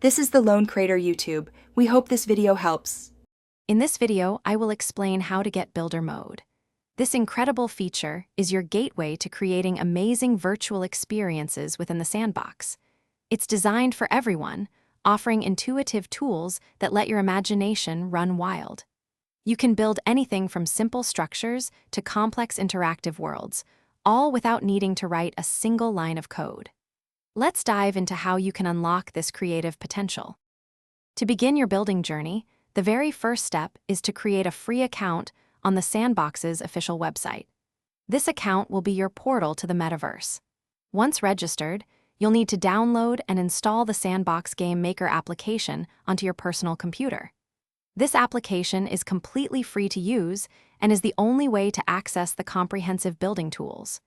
This is the Lone Crater YouTube. We hope this video helps. In this video, I will explain how to get Builder Mode. This incredible feature is your gateway to creating amazing virtual experiences within the sandbox. It's designed for everyone, offering intuitive tools that let your imagination run wild. You can build anything from simple structures to complex interactive worlds, all without needing to write a single line of code. Let's dive into how you can unlock this creative potential. To begin your building journey, the very first step is to create a free account on the Sandbox's official website. This account will be your portal to the metaverse. Once registered, you'll need to download and install the Sandbox Game Maker application onto your personal computer. This application is completely free to use and is the only way to access the comprehensive building tools.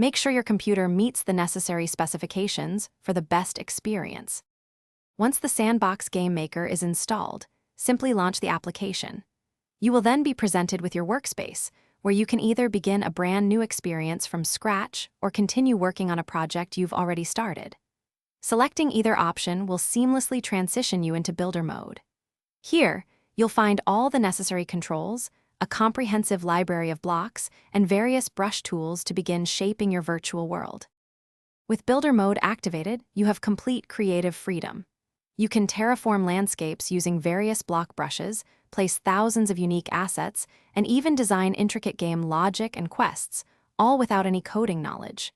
Make sure your computer meets the necessary specifications for the best experience. Once the Sandbox Game Maker is installed, simply launch the application. You will then be presented with your workspace, where you can either begin a brand new experience from scratch or continue working on a project you've already started. Selecting either option will seamlessly transition you into Builder Mode. Here, you'll find all the necessary controls, a comprehensive library of blocks, and various brush tools to begin shaping your virtual world. With Builder Mode activated, you have complete creative freedom. You can terraform landscapes using various block brushes, place thousands of unique assets, and even design intricate game logic and quests, all without any coding knowledge.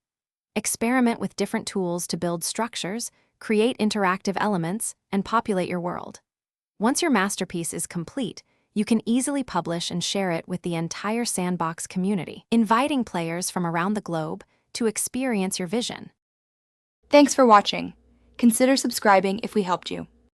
Experiment with different tools to build structures, create interactive elements, and populate your world. Once your masterpiece is complete, you can easily publish and share it with the entire Sandbox community, inviting players from around the globe to experience your vision. Thanks for watching. Consider subscribing if we helped you.